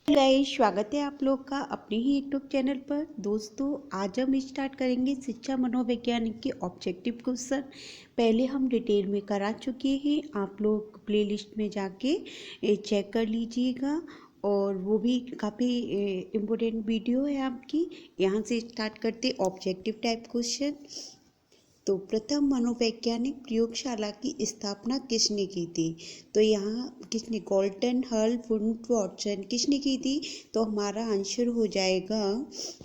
Guys, स्वागत है आप लोग का अपने ही यूट्यूब चैनल पर। दोस्तों, आज हम स्टार्ट करेंगे शिक्षा मनोवैज्ञानिक के ऑब्जेक्टिव क्वेश्चन। पहले हम डिटेल में करा चुके हैं, आप लोग प्लेलिस्ट में जाके चेक कर लीजिएगा। और वो भी काफ़ी इम्पोर्टेंट वीडियो है आपकी। यहाँ से स्टार्ट करते ऑब्जेक्टिव टाइप क्वेश्चन। तो प्रथम मनोवैज्ञानिक प्रयोगशाला की स्थापना किसने की थी? तो यहाँ किसने, गॉल्टन, हल, वुंट, वॉटसन, किसने की थी? तो हमारा आंसर हो जाएगा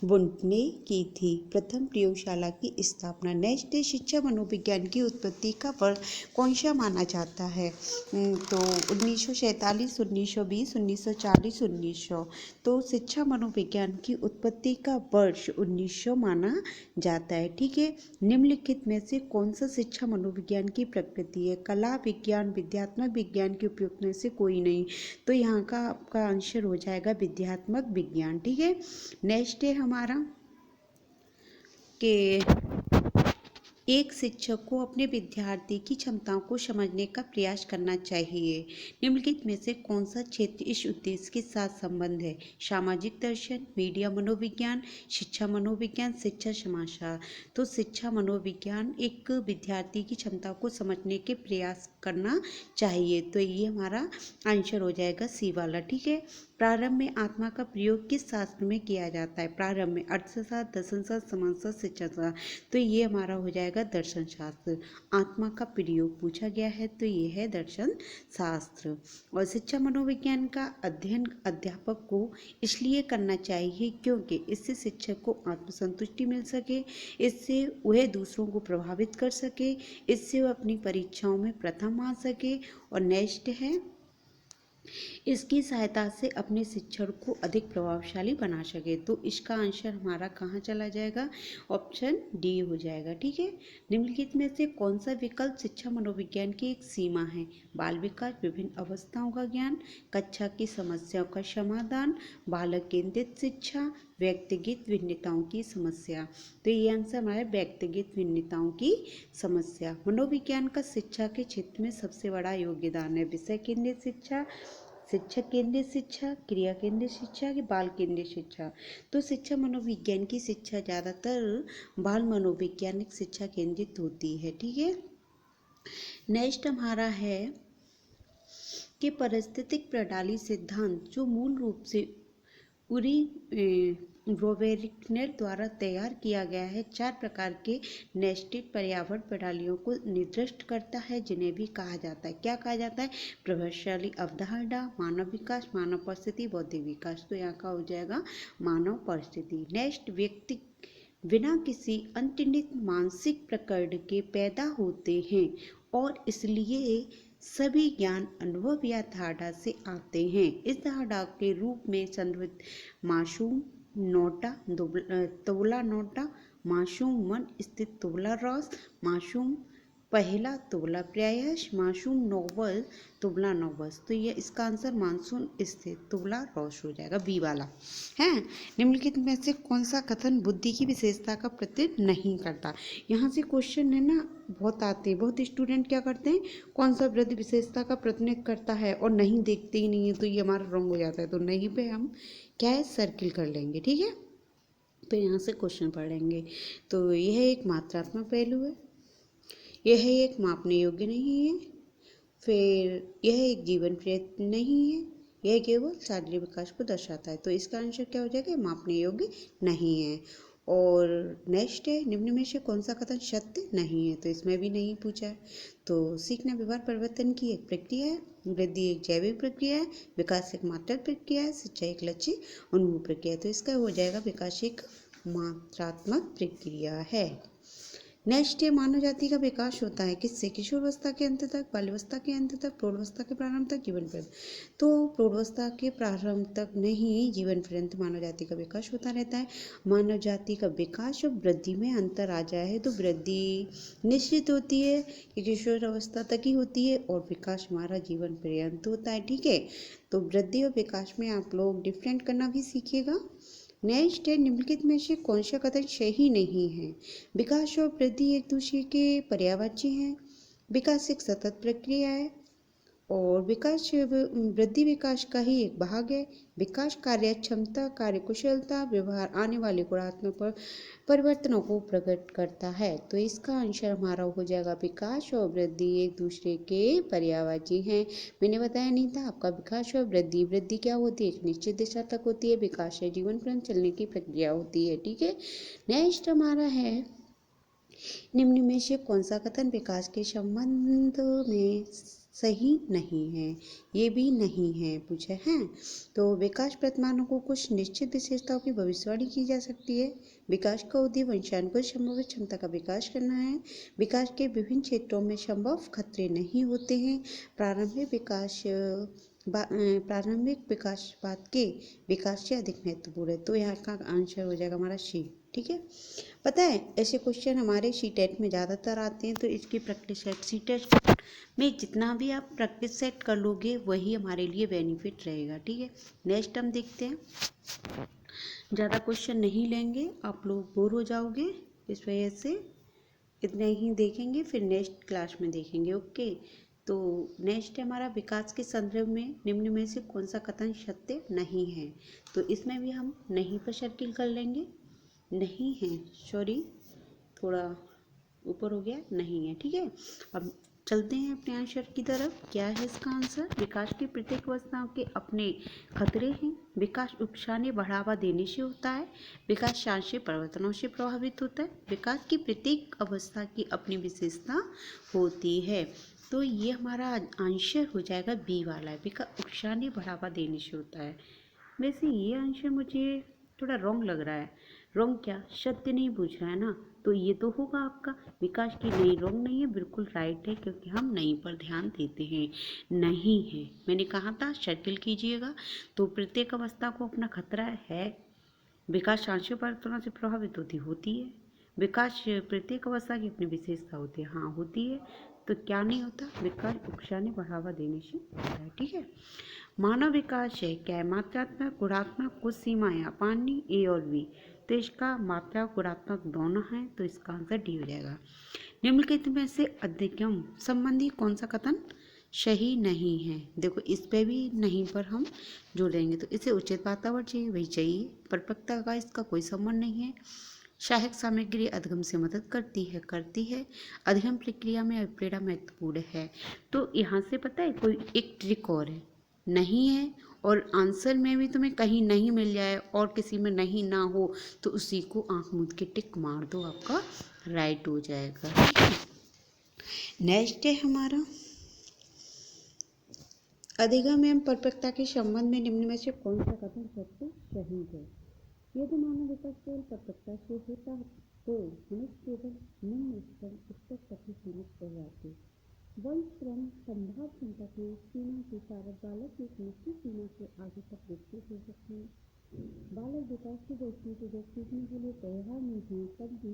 वुंट ने की थी प्रथम प्रयोगशाला की स्थापना। नेक्स्ट है शिक्षा मनोविज्ञान की उत्पत्ति का वर्ष कौन सा माना जाता है? तो 1947, 1920, 1940, 1900। तो शिक्षा मनोविज्ञान की उत्पत्ति का वर्ष 1900 माना जाता है। ठीक है। निम्नलिखित में से कौन सा शिक्षा मनोविज्ञान की प्रकृति है? कला, विज्ञान, विद्यात्मक विज्ञान के उपयुक्त में से कोई नहीं। तो यहाँ का आपका आंसर हो जाएगा विद्यात्मक विज्ञान। ठीक है। नेक्स्ट है हमारा कि एक शिक्षक को अपने विद्यार्थी की क्षमताओं को समझने का प्रयास करना चाहिए। निम्नलिखित में से कौन सा क्षेत्र इस उद्देश्य के साथ संबंध है? सामाजिक दर्शन, मीडिया मनोविज्ञान, शिक्षा मनोविज्ञान, शिक्षा समाजशास्त्र। तो शिक्षा मनोविज्ञान एक विद्यार्थी की क्षमताओं को समझने के प्रयास करना चाहिए। तो ये हमारा आंसर हो जाएगा सी वाला। ठीक है। प्रारंभ में आत्मा का प्रयोग किस शास्त्र में किया जाता है? प्रारंभ में अर्थशास्त्र, दर्शनशास्त्र, समाजशास्त्र, शिक्षाशास्त्र। तो ये हमारा हो जाएगा दर्शन शास्त्र। आत्मा का प्रयोग पूछा गया है तो ये है दर्शन शास्त्र। और शिक्षा मनोविज्ञान का अध्ययन अध्यापक को इसलिए करना चाहिए क्योंकि इससे शिक्षक को आत्मसंतुष्टि मिल सके, इससे वह दूसरों को प्रभावित कर सके, इससे वह अपनी परीक्षाओं में प्रथम आ सके। और नेक्स्ट है इसकी सहायता से अपने शिक्षण को अधिक प्रभावशाली बना सके। तो इसका आंसर हमारा कहाँ चला जाएगा? ऑप्शन डी हो जाएगा। ठीक है। निम्नलिखित में से कौन सा विकल्प शिक्षा मनोविज्ञान की एक सीमा है? बाल विकास, विभिन्न अवस्थाओं का ज्ञान, कक्षा की समस्याओं का समाधान, बालक केंद्रित शिक्षा, व्यक्तिगत भिन्नताओं की समस्या। तो ये आंसर हमारा व्यक्तिगत भिन्नताओं की समस्या। मनोविज्ञान का शिक्षा के क्षेत्र में सबसे बड़ा योगदान है विषय केंद्रित शिक्षा, शिक्षक केंद्रित शिक्षा, क्रिया केंद्रित शिक्षा कि बाल केंद्रित शिक्षा। तो शिक्षा मनोविज्ञान की शिक्षा ज़्यादातर बाल मनोवैज्ञानिक शिक्षा केंद्रित होती है। ठीक है। नेक्स्ट हमारा है कि पारिस्थितिक प्रणाली सिद्धांत जो मूल रूप से उरी ब्रोवेरिकनेर द्वारा तैयार किया गया है, चार प्रकार के नेस्टेड पर्यावरण प्रणालियों को निर्दिष्ट करता है जिन्हें भी कहा जाता है, क्या कहा जाता है? प्रभावशाली अवधारणा, मानव विकास, मानव परिस्थिति, बौद्धिक विकास। तो यहाँ का हो जाएगा मानव परिस्थिति। नेक्स्ट, व्यक्ति बिना किसी अंतर्निहित मानसिक प्रकरण के पैदा होते हैं और इसलिए सभी ज्ञान अनुभव या धारणा से आते हैं। इस धारणा के रूप में संदर्भित मासूम नोटा, तोला नोटा, मासूम मन स्थित तोला रस, मासूम पहला तोला प्रयास, मासूम नोवल तुबला नोवस। तो ये इसका आंसर मानसून स्थित तुबला रस हो जाएगा, बी वाला है। निम्नलिखित में से कौन सा कथन बुद्धि की विशेषता का प्रतिनिधित्व नहीं करता? यहाँ से क्वेश्चन है ना, बहुत आते हैं। बहुत स्टूडेंट क्या करते हैं, कौन सा वृद्धि विशेषता का प्रतिनिधित्व करता है और नहीं देखते ही नहीं है, तो ये हमारा रॉन्ग हो जाता है। तो नहीं पे हम क्या है, सर्किल कर लेंगे। ठीक है। तो यहाँ से क्वेश्चन पढ़ेंगे। तो यह एक मात्रात्मक पहलू है, यह एक मापने योग्य नहीं है, फिर यह एक जीवन प्रयत्न नहीं है, यह केवल शारीरिक विकास को दर्शाता है। तो इसका आंसर क्या हो जाएगा? मापने योग्य नहीं है। और नेक्स्ट है, निम्न में से कौन सा कथन सत्य नहीं है? तो इसमें भी नहीं पूछा है। तो सीखना व्यवहार परिवर्तन की एक प्रक्रिया है, वृद्धि एक जैविक प्रक्रिया है, विकास एक मात्रात्मक प्रक्रिया है, शिक्षा एक लक्ष्य उन्मुख प्रक्रिया है। तो इसका हो जाएगा विकास एक मात्रात्मक प्रक्रिया है। नेक्स्ट है, मानव जाति का विकास होता है किससे? किशोरावस्था के अंत तक, बाल्यावस्था के अंत तक, प्रौढ़ावस्था के प्रारंभ तक, जीवन पर्यंत। तो प्रौढ़ावस्था के प्रारंभ तक नहीं, जीवन पर्यंत मानव जाति का विकास होता रहता है। मानव जाति का विकास और वृद्धि में अंतर आ जाए है तो वृद्धि निश्चित होती है कि किशोरावस्था तक ही होती है और विकास हमारा जीवन पर्यंत होता है। ठीक है। तो वृद्धि और विकास में आप लोग डिफरेंट करना भी सीखिएगा। नेक्स्ट है, निम्नलिखित में से कौन सा कथन सही नहीं है? विकास और वृद्धि एक दूसरे के पर्यायवाची हैं, विकास एक सतत प्रक्रिया है, और विकास वृद्धि विकास का ही एक भाग है। विकास कार्य क्षमता, कार्यकुशलता, व्यवहार आने वाले गुणात्मक परिवर्तनों को प्रकट करता है। तो इसका आंसर हमारा हो जाएगा विकास और वृद्धि एक दूसरे के पर्यायवाची हैं। मैंने बताया नहीं था आपका विकास और वृद्धि। वृद्धि क्या होती है? एक निश्चित दिशा तक होती है। विकास है जीवन पर्यंत चलने की प्रक्रिया होती है। ठीक है, नेक्स्ट हमारा है निम्न में से कौन सा कथन विकास के संबंध में सही नहीं है? ये भी नहीं है पूछा है। तो विकास प्रतिमानों को कुछ निश्चित विशेषताओं की भविष्यवाणी की जा सकती है। विकास का उद्देश्य वंशानुगत संभव क्षमता का विकास करना है। विकास के विभिन्न क्षेत्रों में संभव खतरे नहीं होते हैं। प्रारंभिक विकासवाद के विकास से अधिक महत्वपूर्ण है। तो यहाँ का आंसर हो जाएगा हमारा सी। ठीक है, पता है ऐसे क्वेश्चन हमारे सी टेट में ज़्यादातर आते हैं, तो इसकी प्रैक्टिस सेट सी टेट में जितना भी आप प्रैक्टिस सेट कर लोगे वही हमारे लिए बेनिफिट रहेगा। ठीक है, नेक्स्ट हम देखते हैं। ज़्यादा क्वेश्चन नहीं लेंगे, आप लोग बोर हो जाओगे, इस वजह से इतने ही देखेंगे, फिर नेक्स्ट क्लास में देखेंगे। ओके, तो नेक्स्ट है हमारा विकास के संदर्भ में निम्न में से कौन सा कथन सत्य नहीं है? तो इसमें भी हम नहीं पर सर्किल कर लेंगे। नहीं है, सॉरी थोड़ा ऊपर हो गया, नहीं है। ठीक है, अब चलते हैं अपने आंसर की तरफ। क्या है इसका आंसर? विकास की प्रत्येक अवस्थाओं के अपने खतरे हैं। विकास उत्साह बढ़ावा देने से होता है। विकास सांस्कृतिक परिवर्तनों से प्रभावित होता है। विकास की प्रत्येक अवस्था की अपनी विशेषता होती है। तो ये हमारा आंसर हो जाएगा बी वाला। विकास उत्साह बढ़ावा देने से होता है। वैसे ये आंसर मुझे थोड़ा रॉन्ग लग रहा है। रॉन्ग क्या? सत्य नहीं पूछ रहा है ना, तो ये तो होगा आपका विकास की। नहीं, रॉन्ग नहीं है, बिल्कुल राइट है, क्योंकि हम नहीं पर ध्यान देते हैं। नहीं है, मैंने कहा था सर्किल कीजिएगा। तो प्रत्येक अवस्था को अपना खतरा है। विकास सांस्कृतिक परिवर्तनों से प्रभावित होती है। विकास प्रत्येक अवस्था की अपनी विशेषता होती है। हाँ होती है, तो क्या नहीं होता? विकास उत्साह बढ़ावा देने से होता है। ठीक है, मानव विकास है क्या है? मात्रात्मक गुणात्मक कुछ सीमाएं पानी ए और बी। तो इसका मात्रा गुणात्मक दोनों है, तो इसका आंसर डी हो जाएगा। निम्नलिखित में से अधिगम संबंधी कौन सा कथन सही नहीं है? देखो इस पे भी नहीं पर हम जोड़ेंगे, तो इसे उचित वातावरण चाहिए, वही चाहिए। परिपक्वता का इसका कोई संबंध नहीं है। सहायक सामग्री अधिगम से मदद करती है। अधिगम प्रक्रिया में अभिप्रेरणा महत्वपूर्ण है। तो यहाँ से पता है कोई एक ट्रिक और है। नहीं है और आंसर में भी तुम्हें कहीं नहीं मिल जाए और किसी में नहीं ना हो, तो उसी को आंख मूंद के टिक मार दो, आपका राइट हो जाएगा। नेक्स्ट है हमारा अधिगम एवं परिपक्वता के संबंध में निम्न में से कौन सा कथन सबसे सही है? यदि मानव विकास केवल परिपक्वता से होता तो मनुष्य केवल निम्न स्तर तक ही सीमित रह जाते। वंश क्रम संभाव क्षमता की सीमा के कारण बालक एक निश्चित सीमा से आगे तक विकसित हो सकते हैं। बालक विकास की दृष्टि से जब सीखने के लिए तैयार नहीं है, तब भी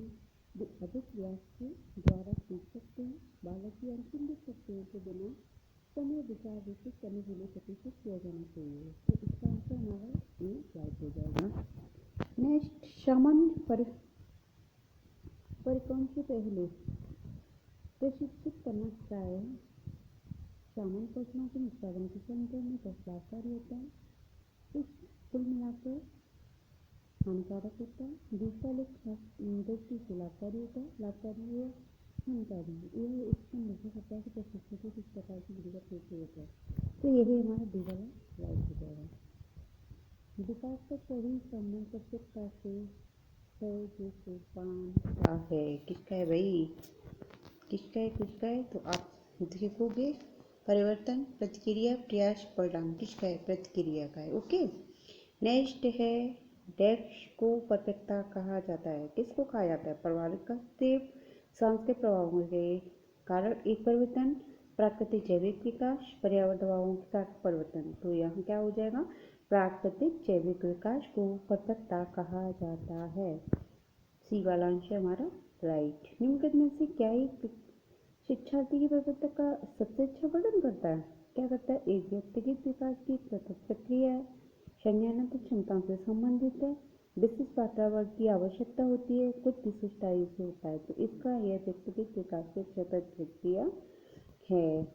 वे अधिक प्रयास के द्वारा सीख सकते हैं। बालक की अंतिम शक्तियों के बिना समय विचार विकसित करने के लिए प्रतिशत किया जाना चाहिए। तो इसका आंसर हमारा ए राइट हो जाएगा। नेक्स्ट, सामान्य परिक्रम से पहले प्रशिक्षित करना चाहिए। सामान्य कौशलों के निष्पादन के संदर्भ में लाभकारी होता है। इस कुल मिलाकर हानिकारक होता है। दूसरा लेख दृष्टि से लाभकारी होता है। लाभकारी है हानिकारी, यह इस पर निर्भर करता है कि प्रशिक्षण को किस प्रकार की जरूरत होता है। तो यही हमारा डी वाला राइट हो जाएगा। विकास का सही संबंध प्रत्येकता से है, जो सोपान का है। किसका है भाई? किसका है? तो आप देखोगे परिवर्तन, प्रतिक्रिया, प्रयास, परिणाम। किसका है? प्रतिक्रिया का है। ओके, नेक्स्ट है डेक्स को परफेक्टा कहा जाता है। किसको कहा जाता है? प्रभावित करते सांस्कृतिक प्रभावों के कारण एक परिवर्तन, प्राकृतिक जैविक विकास, पर्यावरण दबावों के साथ परिवर्तन। तो यहाँ क्या हो जाएगा? प्राकृतिक जैविक विकास को परफेक्टा कहा जाता है। सी वाला आंसर हमारा राइट। निम्नलिखित में से क्या एक शिक्षार्थी की प्रवृत्ति का सबसे अच्छा वर्णन करता है? क्या करता है? एक व्यक्तिगत विकास की प्रक्रिया है, संज्ञानात्मक क्षमताओं से संबंधित है, विशिष्ट वातावरण की आवश्यकता होती है, कुछ विशिष्ट आयु से होता है। तो इसका यह व्यक्तिगत विकास की प्रक्रिया है।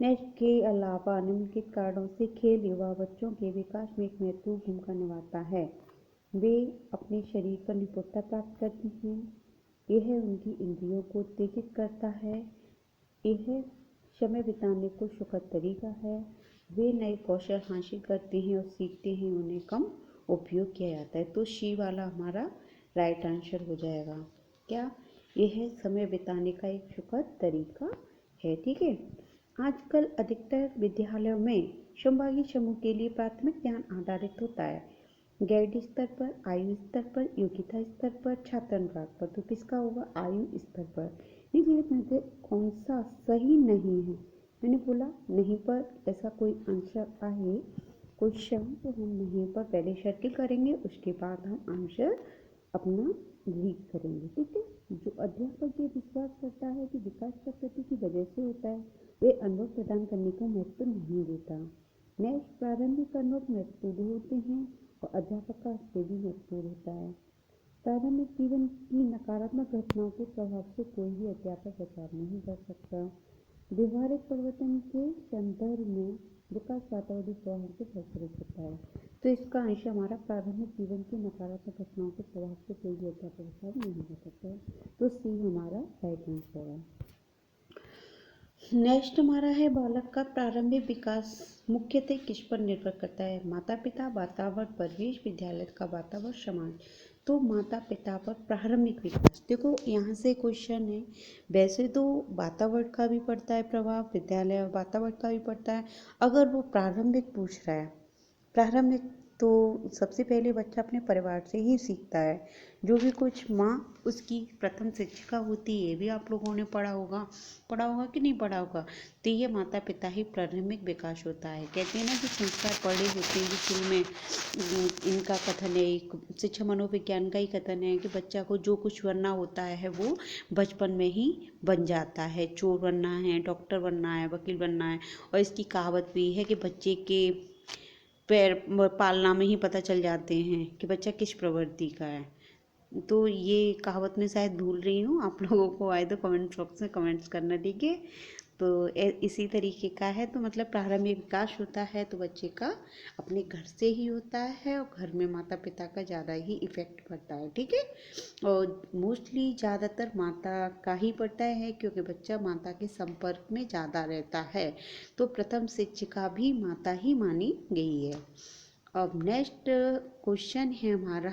नेक्स्ट, के अलावा निम्नलिखित कारणों से खेल युवा बच्चों के विकास में एक महत्वपूर्ण भूमिका निभाता है। वे अपने शरीर पर निपुणता प्राप्त करती हैं। यह उनकी इंद्रियों को उत्तेजित करता है। यह समय बिताने को सुखद तरीका है। वे नए कौशल हासिल करते हैं और सीखते हैं, उन्हें कम उपयोग किया जाता है। तो सी वाला हमारा राइट आंसर हो जाएगा। क्या? यह समय बिताने का एक सुखद तरीका है। ठीक है। आजकल अधिकतर विद्यालयों में संभागी समूह के लिए प्राथमिक ध्यान आधारित होता है। गैड स्तर पर, आयु स्तर पर, योग्यता स्तर पर, छात्र अनुराग पर। तो किसका होगा? आयु स्तर पर। निम्नलिखित में से कौन सा सही नहीं है? मैंने बोला नहीं पर ऐसा कोई आंसर आए क्वेश्चन तो हम नहीं पर पहले सर्किल करेंगे, उसके बाद हम आंसर अपना रीड करेंगे। ठीक है। जो अध्यापक ये विश्वास करता है कि विकास प्रकृति की वजह से होता है, वे अनुभव प्रदान करने को महत्व नहीं देता। नेक्स्ट, प्रारंभिक अनुभव महत्वपूर्ण होते हैं और अध्यापक का हस्ते भी महत्वपूर्ण होता है। प्रारंभिक जीवन की नकारात्मक घटनाओं के प्रभाव से कोई भी अध्यापक बचाव नहीं कर सकता। व्यवहारिक परिवर्तन के संदर्भ में विकास वातावरण प्रभाव से प्रचलित होता है। तो इसका आंसर हमारा प्रारंभिक जीवन की नकारात्मक घटनाओं के प्रभाव से कोई भी अध्यापक बचाव नहीं कर सकता है। तो सी हमारा राइट आंसर है। नेक्स्ट हमारा है, बालक का प्रारंभिक विकास मुख्यतः किस पर निर्भर करता है? माता पिता, वातावरण, परिवेश, विद्यालय का वातावरण, समाज। तो माता पिता पर प्रारंभिक विकास। देखो यहाँ से क्वेश्चन है, वैसे तो वातावरण का भी पड़ता है प्रभाव, विद्यालय और वातावरण का भी पड़ता है। अगर वो प्रारंभिक पूछ रहा है, प्रारंभिक, तो सबसे पहले बच्चा अपने परिवार से ही सीखता है। जो भी कुछ माँ उसकी प्रथम शिक्षिका होती है, ये भी आप लोगों ने पढ़ा होगा कि नहीं पढ़ा होगा। तो ये माता पिता ही प्रारंभिक विकास होता है। कहते हैं ना कि संस्कार पढ़े होते हैं, शुरू में इनका कथन है, शिक्षा मनोविज्ञान का ही कथन है कि बच्चा को जो कुछ बनना होता है वो बचपन में ही बन जाता है। चोर बनना है, डॉक्टर बनना है, वकील बनना है। और इसकी कहावत भी है कि बच्चे के पैर पालना में ही पता चल जाते हैं कि बच्चा किस प्रवृत्ति का है। तो ये कहावत में शायद भूल रही हूँ, आप लोगों को आए तो कमेंट बॉक्स में कमेंट्स करना। ठीक है। तो इसी तरीके का है। तो मतलब प्रारंभिक विकास होता है तो बच्चे का अपने घर से ही होता है और घर में माता पिता का ज़्यादा ही इफेक्ट पड़ता है। ठीक है। और मोस्टली ज़्यादातर माता का ही पड़ता है क्योंकि बच्चा माता के संपर्क में ज़्यादा रहता है। तो प्रथम शिक्षिका भी माता ही मानी गई है। अब नेक्स्ट क्वेश्चन है हमारा,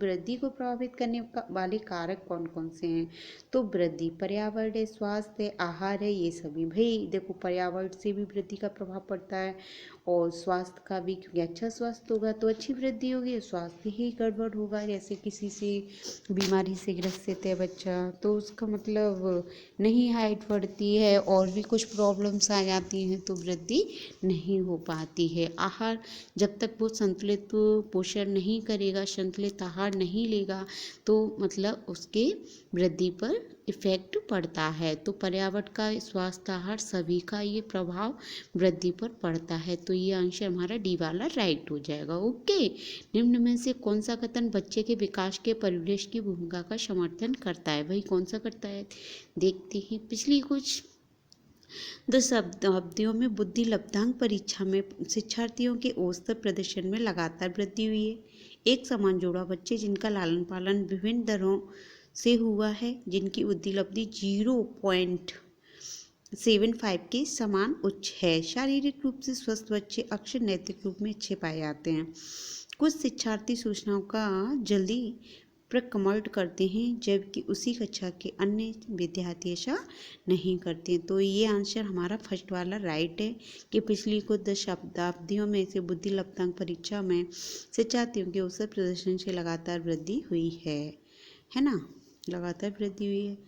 वृद्धि को प्रभावित करने वाले कारक कौन कौन से हैं? तो वृद्धि पर्यावरण है, स्वास्थ्य है, आहार है, ये सभी। भाई देखो पर्यावरण से भी वृद्धि का प्रभाव पड़ता है और स्वास्थ्य का भी, क्योंकि अच्छा स्वास्थ्य होगा तो अच्छी वृद्धि होगी। स्वास्थ्य ही गड़बड़ होगा, जैसे किसी से बीमारी से ग्रसित है बच्चा तो उसका मतलब नहीं हाइट बढ़ती है और भी कुछ प्रॉब्लम्स आ जाती हैं तो वृद्धि नहीं हो पाती है। आहार, जब तक वो संतुलित पोषण नहीं करेगा, संतुलित आहार नहीं लेगा तो मतलब उसके वृद्धि पर इफेक्ट पड़ता है। तो पर्यावरण का, स्वास्थ्य, आहार सभी का ये प्रभाव वृद्धि पर पड़ता है। तो ये आंसर हमारा डी वाला राइट हो जाएगा। ओके। निम्न में से कौन सा कथन बच्चे के विकास के परिवेश की भूमिका का समर्थन करता है? भाई कौन सा करता है? देखते हैं। पिछली कुछ 10 शताब्दियों में बुद्धि लब्धांक परीक्षा में शिक्षार्थियों के औसत प्रदर्शन में लगातार वृद्धि हुई है। एक समान जोड़ा बच्चे जिनका लालन पालन विभिन्न दरों से हुआ है, जिनकी बुद्धि लब्धि 0.75 के समान उच्च है। शारीरिक रूप से स्वस्थ बच्चे अक्सर नैतिक रूप में अच्छे पाए जाते हैं। कुछ शिक्षार्थी सूचनाओं का जल्दी प्रकमल्ट करते हैं जबकि उसी कक्षा के अन्य विद्यार्थी ऐसा नहीं करते। तो ये आंसर हमारा फर्स्ट वाला राइट है कि पिछली कुछ 10 शताब्दियों में से बुद्धि लब्धांक परीक्षा में शिक्षार्थियों के औसत प्रदर्शन से लगातार वृद्धि हुई है ना, लगातार वृद्धि हुई है।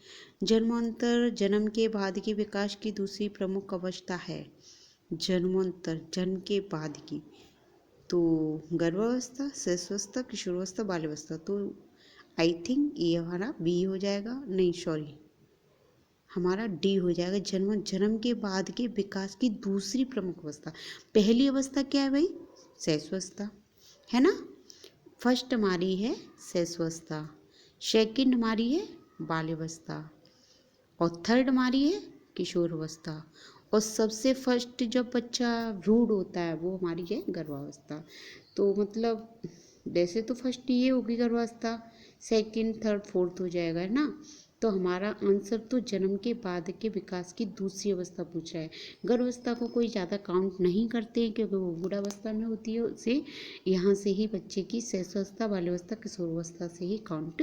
जन्मोत्तर, जन्म के बाद के विकास की दूसरी प्रमुख अवस्था है जन्मोत्तर, जन्म के बाद की। तो गर्भावस्था, शिशुअवस्था, किशोरावस्था, बाल्यावस्था। तो आई थिंक ये हमारा बी हो जाएगा, नहीं सॉरी हमारा डी हो जाएगा। जन्म के बाद के विकास की दूसरी प्रमुख अवस्था। पहली अवस्था क्या है भाई? शिशुअवस्था है ना। फर्स्ट हमारी है शिशुअवस्था, सेकंड हमारी है बाल्यावस्था और थर्ड हमारी है किशोरावस्था और सबसे फर्स्ट जब बच्चा रूड होता है वो हमारी है गर्भावस्था। तो मतलब वैसे तो फर्स्ट ये होगी गर्भावस्था, सेकंड थर्ड फोर्थ हो जाएगा, है ना। तो हमारा आंसर तो जन्म के बाद के विकास की दूसरी अवस्था पूछा है। गर्भावस्था को कोई ज़्यादा काउंट नहीं करते हैं क्योंकि वो बूढ़ावस्था में होती है। उसे यहाँ से ही बच्चे की शैशवावस्था, बाल्यावस्था, किशोरावस्था से ही काउंट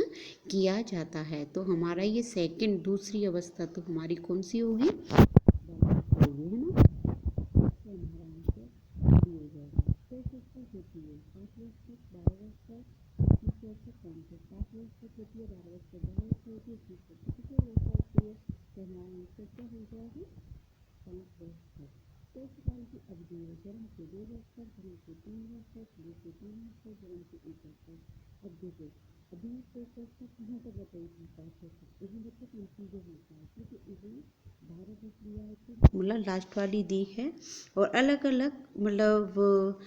किया जाता है। तो हमारा ये सेकंड दूसरी अवस्था तो हमारी कौन सी होगी, बाल्यावस्था होगी, है ना। तो हमारा आंसर डी हो जाएगा। शैशवावस्था होती है 5 वर्ष तक, 12 वर्ष तक, 21 वर्ष तक, 5 वर्ष तक होती है, 12 वर्ष तक 12 वर्ष होती है, 21 वर्ष तक किशोरावस्था होती है। तो हमारा आंसर क्या हो जाएगा, 5 वर्ष तक। शैशवकाल की अवधि है जन्म से 2 वर्ष तक, जन्म से 3 वर्ष तक, जन्म से 3 वर्ष तक, जन्म से 1 वर्ष तक। अब देखो अभी 1 वर्ष तक कहाँ तक बताई थी, 5 वर्ष तक। इसमें बच्चा कंफ्यूजन होता है क्योंकि इसमें 12 वर्ष लिया है तो मतलब लास्ट वाली दी है, और अलग अलग मतलब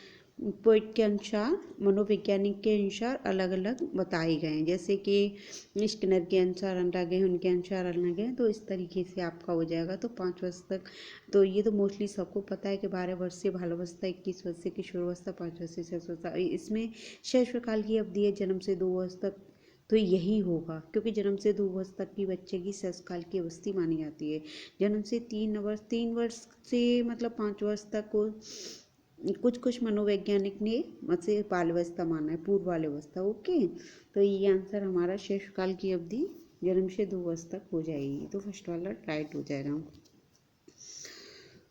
पोइट के अनुसार, मनोवैज्ञानिक के अनुसार अलग अलग बताए गए हैं। जैसे कि स्किनर के अनुसार अलग है, उनके अनुसार अलग है। तो इस तरीके से आपका हो जाएगा। तो 5 वर्ष तक तो ये तो मोस्टली सबको पता है कि 12 वर्ष से बाल्यावस्था, 21 वर्ष से किशोरावस्था, 5 वर्ष से शैशवावस्था। इसमें शैशवकाल की अवधि है जन्म से 2 वर्ष तक, तो यही होगा क्योंकि जन्म से 2 वर्ष तक की बच्चे की शैशवकाल की अवस्था मानी जाती है। जन्म से 3 वर्ष से मतलब 5 वर्ष तक को कुछ कुछ मनोवैज्ञानिक ने मतलब बाल्यावस्था माना है, पूर्व बाल्यावस्था। ओके, तो ये आंसर हमारा शैशवकाल की अवधि जन्म से 2 वर्ष तक हो जाएगी। तो फर्स्ट वाला राइट हो जाएगा।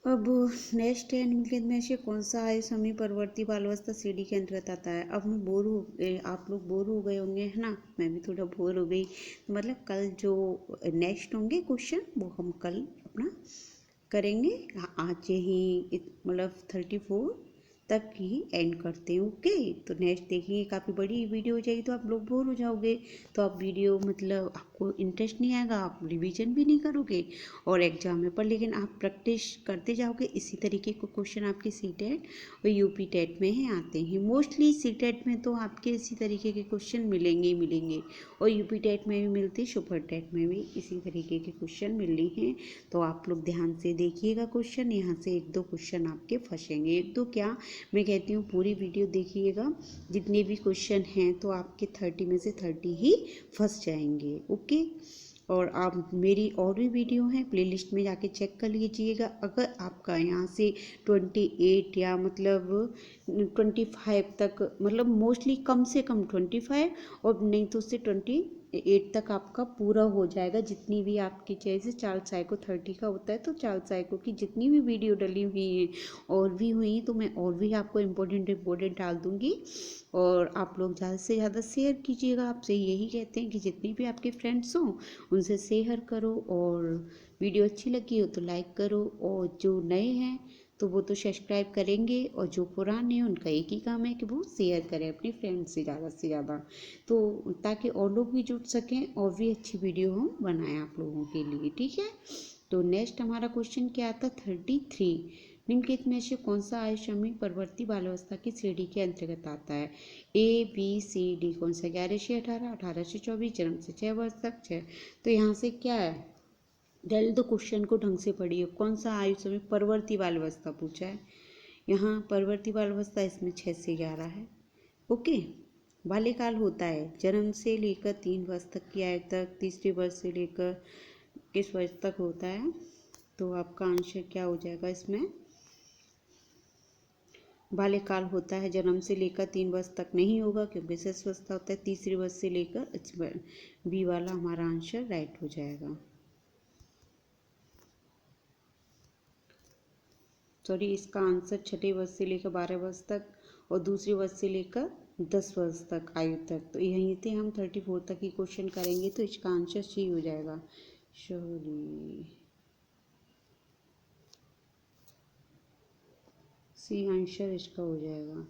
अब नेक्स्ट है निम्नलिखित में से कौन सा आयु समूह परवर्ती बाल्यावस्था श्रेणी के अंतर्गत आता है। अब मैं बोर हो गए, आप लोग बोर हो गए होंगे, है ना। मैं भी थोड़ा बोर हो गई। मतलब कल जो नेक्स्ट होंगे क्वेश्चन वो हम कल अपना करेंगे। आज ही मतलब 34 तक ही एंड करते हैं। ओके, तो नेक्स्ट देखिए, काफ़ी बड़ी वीडियो हो जाएगी तो आप लोग बोर हो जाओगे। तो आप वीडियो मतलब आपको इंटरेस्ट नहीं आएगा, आप रिवीजन भी नहीं करोगे और एग्जाम में। पर लेकिन आप प्रैक्टिस करते जाओगे, इसी तरीके को क्वेश्चन आपके सीटेट और यूपी टेट में ही आते हैं। मोस्टली सीटेट में तो आपके इसी तरीके के क्वेश्चन मिलेंगे ही मिलेंगे, और यूपी टेट में भी मिलते, सुपर टेट में भी इसी तरीके के क्वेश्चन मिलने हैं। तो आप लोग ध्यान से देखिएगा क्वेश्चन, यहाँ से 1-2 क्वेश्चन आपके फंसेंगे। 1-2 क्या, मैं कहती हूँ पूरी वीडियो देखिएगा। जितने भी क्वेश्चन हैं तो आपके 30 में से 30 ही फंस जाएंगे। ओके, और आप मेरी और भी वीडियो हैं प्लेलिस्ट में जाके चेक कर लीजिएगा। अगर आपका यहाँ से 28 या मतलब 25 तक, मतलब मोस्टली कम से कम 25 और नहीं तो उससे 28 तक आपका पूरा हो जाएगा। जितनी भी आपकी जैसे चार्ल्स साइको 30 का होता है, तो चार्ल्स साइको की जितनी भी वीडियो डली हुई हैं और भी हुई तो मैं और भी आपको इम्पोर्टेंट डाल दूँगी। और आप लोग ज़्यादा से ज़्यादा शेयर कीजिएगा। आपसे यही कहते हैं कि जितने भी आपके फ्रेंड्स हों उनसे शेयर करो, और वीडियो अच्छी लगी हो तो लाइक करो, और जो नए हैं तो वो तो सब्सक्राइब करेंगे, और जो पुराने हैं उनका एक ही काम है कि वो शेयर करें अपनी फ्रेंड्स से ज़्यादा, तो ताकि और लोग भी जुड़ सकें और भी अच्छी वीडियो हम बनाएं आप लोगों के लिए। ठीक है, तो नेक्स्ट हमारा क्वेश्चन क्या आता है, 33। निम्नलिखित में से कौन सा आयु समूह परवर्ती बाल्यावस्था की श्रेणी के अंतर्गत आता है। ABCD कौन सा, 11 से 18, 18 से 24, जन्म से 6 वर्ष तक 6। तो यहाँ से क्या है, जल्द क्वेश्चन को ढंग से पढ़िए। कौन सा आयु समूह परवर्ती बाल्यावस्था पूछा है। यहाँ परवर्ती बाल्यावस्था इसमें 6 से 11 है। ओके, बाल्यकाल होता है जन्म से लेकर 3 वर्ष तक की आयु तक, तीसरे वर्ष से लेकर किस वर्ष तक होता है। तो आपका आंसर क्या हो जाएगा इसमें, बाल्यकाल होता है जन्म से लेकर 3 वर्ष तक नहीं होगा क्योंकि शैशवावस्था होता है तीसरे वर्ष से लेकर। बी वाला हमारा आंसर राइट हो जाएगा। सॉरी, इसका आंसर 6ठे वर्ष से लेकर 12 वर्ष तक और दूसरे वर्ष से लेकर 10 वर्ष तक आयु तक। तो यहीं से हम 34 तक ही क्वेश्चन करेंगे, तो इसका आंसर सी हो जाएगा। सॉरी, सी आंसर इसका हो जाएगा।